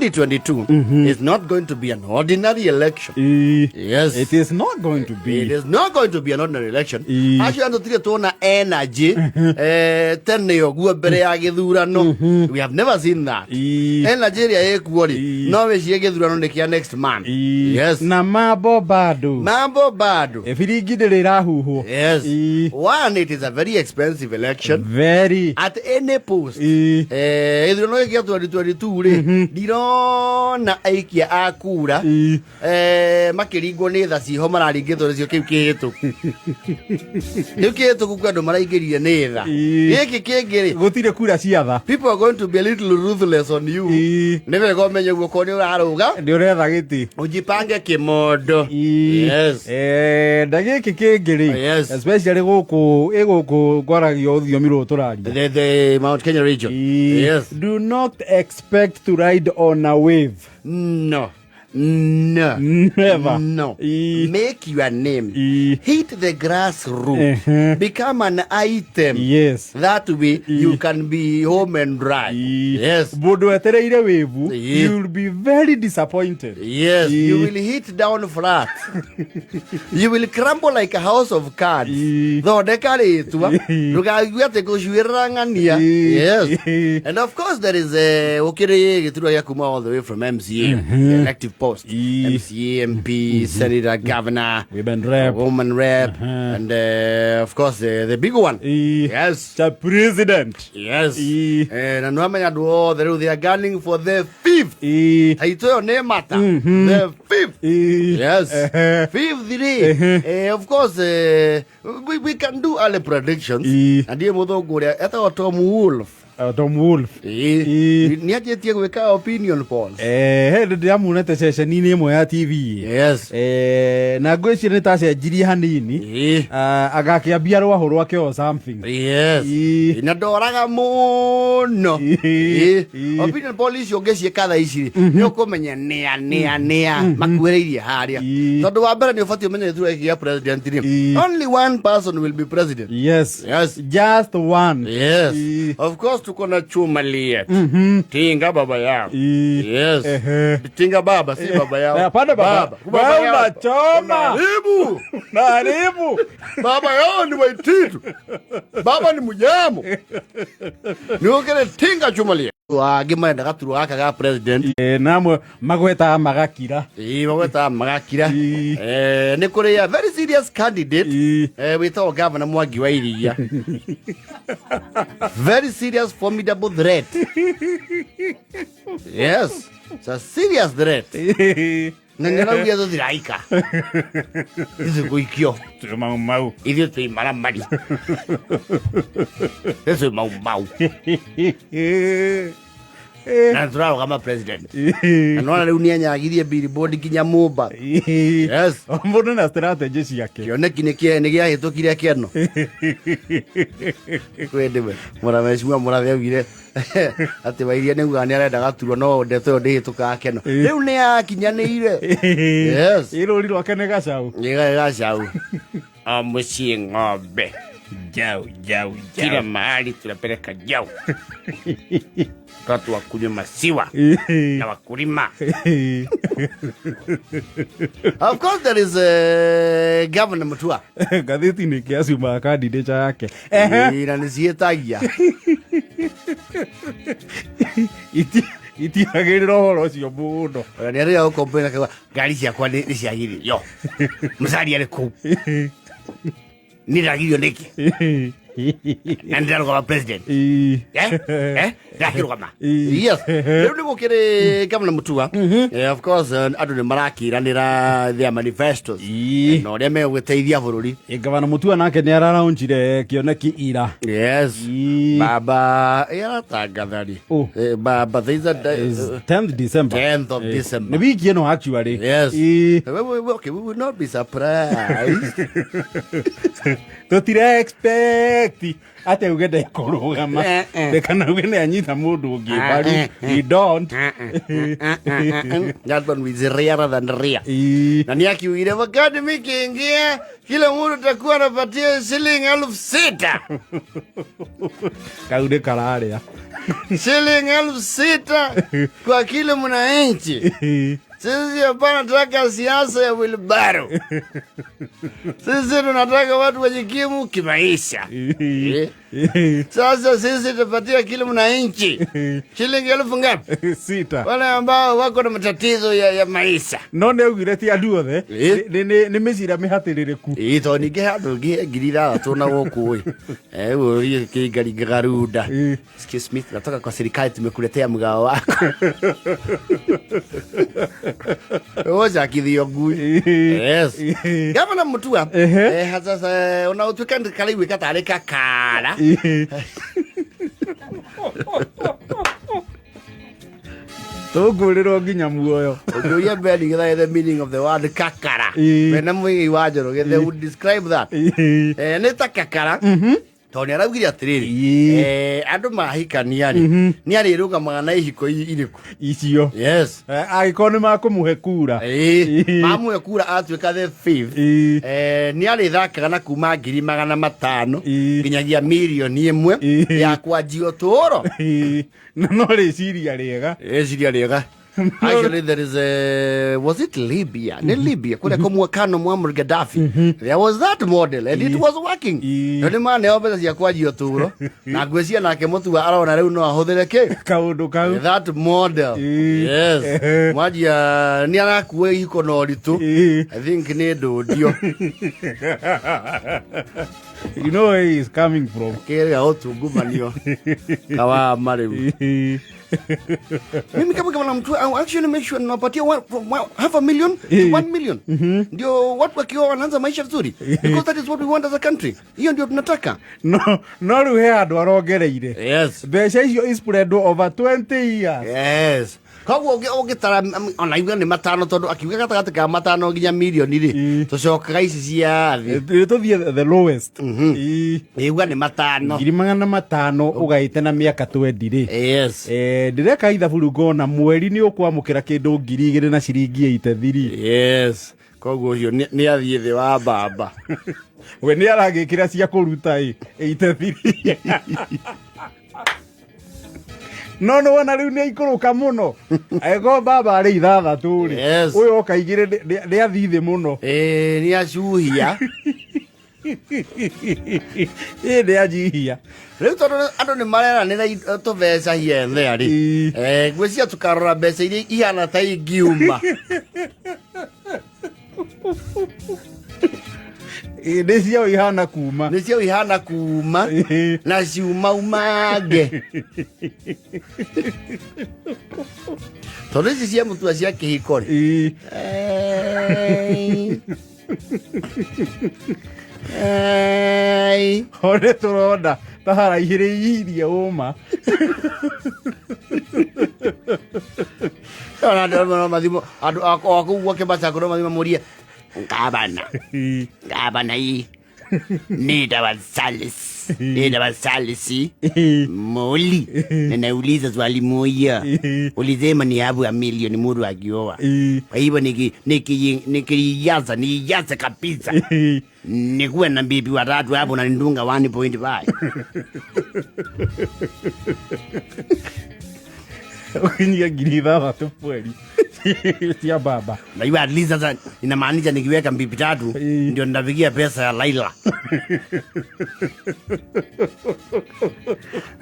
2022 is not going to be an ordinary election. Yes. It is not going to be. It is not going to be an ordinary election. Actually, ando tire tuona energy tene yoguo mbere ya githurano. We have never seen that. Energy ria ekuori no we cie githurano nikia next month. Yes. Na mambo bado. Efiringi ndirahuhwo. Yes. One, it is a very expensive election. Very. At any post. Ithurano ikia 2022 ri ndirona aikia akura makiringo ni tha ciho mararingithwo cio kiu kihituku. Kiu kihituku kwa andu maraingirire ni tha. Giki kingiri gutire kura ciatha. People are going to be a little ruthless on you. Ni wega umenye guoko ni uraruga. Ndi uretha giti. Ujipange kimondo. Yes. Ndagiki kingiri. Yes. Especially guku gwaragio uthiomi ru turaria. The Mount Kenya region. Yes. Do not expect to ride on a wave. No. Never. No. Make your name. Hit the grassroots. Become an item. Yes. That way you can be home and dry. Yes. Bodo etereire wevu. You'll be very disappointed. Yes. You will hit down flat. You will crumble like a house of cards. Thondeka ritwa. Ndugagua te gucwirangania. Yes. And of course there is ukiri giturwa ya kuma all the way from MCA. Elective post. MCA, MP, Senator, Governor, Woman Rep, and of course the big one. Yes. The President. Yes. And they are gunning for the 5th. I told your name matter. The 5th. Yes. 5th day. Of course, we can do all the predictions. And the mother Tom Wolf. Tom Wolf. Niajetie gweka opinion polls. Ndiamunete ceceni-ini imwe ya TV. Yes. Na ngwiciria ni ta cenjirie hanini. Agakiambia rwaho rwake or something. Yes. Na ndoraga muno. Opinion poll icio ngecieka tha ici ni ukumenya nea makuereirie haria. Tondu wa mbere ni ubati umenye thura ya president ni. Only one person will be president. Yes. Yes. Just one. Yes. Of course tuko na Chuma Liet. Tinga baba yao. Yes. Tinga baba si baba yao. Hapana baba. Baba Choma. Naribu. Baba yao ni Waititu. Baba ni Mujamo. Niokele Tinga Chuma Liet. Wagima ndagaturu aka ga president. Namwe magweta magakira. Magweta magakira. Ni kuri a very serious candidate. We thought Governor Mwangi wa Iria. Very serious, formidable threat. Yes, it's a serious threat. Nangana do diraika. This is goikyo. Mau. Idio tu maramari. This is mau. Natural kama president. Anaona leo nia nyagirie billboard kinya mumba. Yes. Mbona na strategy ciake. Kioneki nikia hitokire keno. Kwendwe. Murameshimwa muravegire. Ati wairia niguga ni arenda gaturwo no ndeto ndihituka keno. Riu ni akinyanire. Yes. Iruri rwake ne gacau. Gacau. Amucie ng'ombe. Jau. Kila mahali tunapeleka jau. Watu wakunywe maziwa na wakulima. Of course there is Governor Mutua. Gatheti ni kiasi ma candidate yake. Na nicietagia. Itiagirira horo ucio muno. Ni aria ukomplena kwa gari ciakwa ni ciagirire. Yo. Musari ari ku. Ni ragirio niki. And then go president. Yes. Leo niko kile kama Mutua. Of course adu ni marakiranira their manifestos. No ria megweteithia bururi. Governor Mutua nake ni araraunjire kioneki ira. Yes. Baba era tagathari. Baba there is a 10th December. 10th of December. Ni wiki no actually. Yes. Okay, we will not be surprised. Totire expect expect ate ugende kurugama kana ugende anyita mundu ungi bari you don't. That one is rarer than rare. Na ni akiuire wakati mikiingia kila mtu takuwa anapatia shilingi 6,000. Kaude kararia. Shilingi 6,000 kwa kila mwananchi. Sisi hapana tunataka siasa ya wilbaro. Sisi tunataka watu wajikimu kimaisha. Sasa sisi tupatia kila mwananchi shilingi 1,000 ngapi? 6. Wale ambao wako na matatizo ya maisha. None ugire ti andu othe ni mecira mihatiririku. To ninge handu ngirira tuna woku uri kigari garunda. Excuse me, nataka kwa serikali tumekuletea mgao wako. Oja kithio ngui. Yes. Gavana Mutua sasa unautuka kali katare kakara. Tuguriro nginya muoyo. Ujuya beli githa the meaning of the word kakara. Wena mwi wajoro they would describe that. Neta kakara. Toni araugira atiriri andu mahikania ni ariruga magana ihiko iriku icio. Yes. Agikoni makumuhe kura. Mamuhe kura atuika the 5th. Ni arithakaga na kuma 500,000 nginyagia milioni 1 ya kwanjia uturo. No reciria riega. Reciria riega. Actually, there is was it Libya? In Libya, kule kumwakano Muammar Gaddafi. There was that model and it was working. Ndio maana yao ya kwa jioturo na gwecia nake Mutua arona riu no ahuthereke kaundu kau. That model. Yes. Mwajia ni arakuwe iko no ritu. I think ni ndudio. You know where he is coming from. Kere otungumanio. Kawa mariu. Mimi kama mtu actually make sure napatia 500,000 to 1 million. Ndio watu wakiwa wanaanza maisha vizuri. Because that is what we want as a country. Hiyo ndio tunataka. No ruhe andu arongereire. Yes. Besha icio is spread over 20 years. Yes. Koguo ugitara ona igwa ni matano tondu akiuga gatagati ka matano nginya milioni ri tucokaga ici cia thi tuthie the lowest. Igwa ni matano 500,000 ugaite na miaka 20 ri. Yes. Ndireka ithabu ngona mweri ni ukwamukira kindu 2,000 na ciringi 83. Yes. Koguo ucio ni athie thi wa baba. We ni aragikira cia kuruta 83. No wana riu ni ikuruka muno. Ego baba ari 6 ri. Yes. Uyo kaigire ni athithi muno. Ni acuhia. Ni ajihia. Riu tondu andu ni mareranira tubeca hiethe ari. Gwecia tukarora mbeca iria ihana ta ingiuma. Nisio ihana kuma. Nisio ihana kuma. Na ciuma umange. Tondu ici cia Mutua cia kihikori. Hore turona tahara ihiriirie uma. Ona ndio mathimo andu akugwa kibasa kuro mathimo muria. Gavana hii Nida Wasalisi Moli ninauliza swali moja. Ulisema ni habu ya milioni muru akioa. Kwa hivyo nikijaza nijaze kabisa. Nikuwe na bibi watatu hapo na nindunga 1.5. Ukinyia gilidha watu pweli. Tia baba. Na hiyo at least sasa inamaanisha nikiweka bibi 3 ndio ndafikia pesa ya Laila.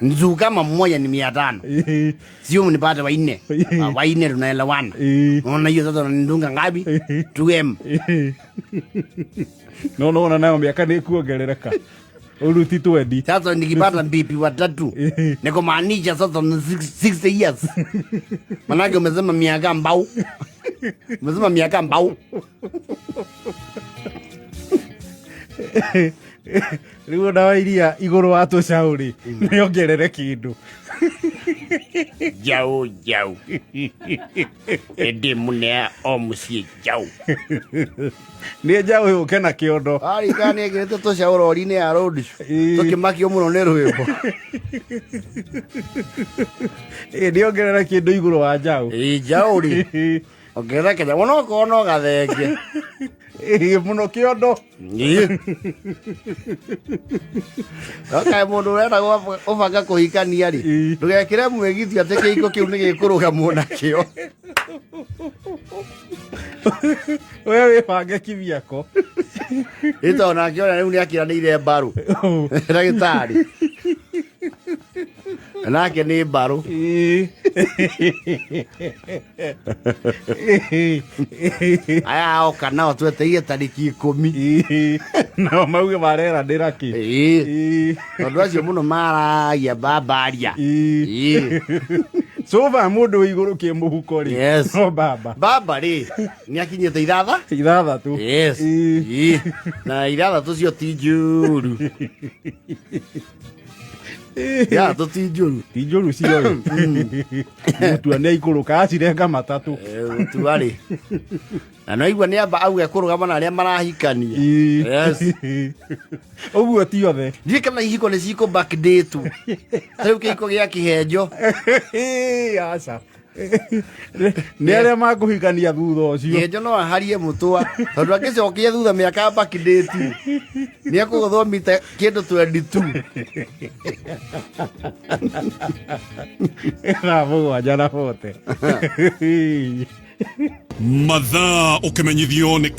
Nzu kama mmoja ni 500. Sio mnipata wa 4. Wa 4 tunaelewana. Unaona hiyo sasa unanidunga ngapi? 2M. No nayo miaka ni kuongerereka. Uruti 20. Sasa nikipata bibi watatu niko maanisha sasa 60 years. Manake umesema miaka mbao. Umesema miaka mbao. Riu dawa iria iguru wa tucauri niongerere kindu. Jau jau. Ede munea omusie jau. Nĩ njaũ yũke na kĩondo. Arika nĩ ekĩrĩte tũcaũrori-inĩ ya road tũkĩmakio mũno nĩ rwĩmbo. Nĩ ongerera kĩndũ igũrũ wa njaũ. Njaũ rĩ. Ongerera kĩndũ mũno okorwo no gathenge. Mũno kĩondo. Kaĩ mũndũ ũrenda ũbanga kũhikania rĩ, ndũgekĩre mwĩgithio atĩ kĩhiko kĩu nĩ gĩkũrũgamwo nakĩo. Wewe wĩbange kivyako. Ĩtondũ nake ona rĩu nĩakĩranĩire mbarũ ndagĩtarĩ. Nake nĩ mbarũ. Aya oka nao tweteire tarĩki 10. Nao mauge mareranĩra kĩ? Tondũ acio mũno maragia mbambaria. Soba mũndũ wĩ igũrũ kĩmũhuko rĩ. Yes. No baba. Baba rĩ nĩakinyĩte ithathatũ. Yes. Na ithathatũ cio ti njũru. Ya to ti njũru. Ti njũru cio. Mũtua nĩ ikũrũka acirenga matatũ. Mũtua rĩ. Na no igua nĩamba auge kũrũgama na arĩa marahikania. Yes. Ũguo ti othe. Ndiĩ kana ihiko nĩ cikũ backdate. Rĩu kĩhiko gĩa kĩhenjo. Aca. Nĩ arĩa makũhikania thutha ũcio. Kĩhenjo no aharie mũtwa. Tondũ angĩcokia thutha mĩaka ya backdate. Nĩekũgũthomita kĩndũ 22. Na mũgwanja na bote. Mathaa ũkĩmenyithio nĩ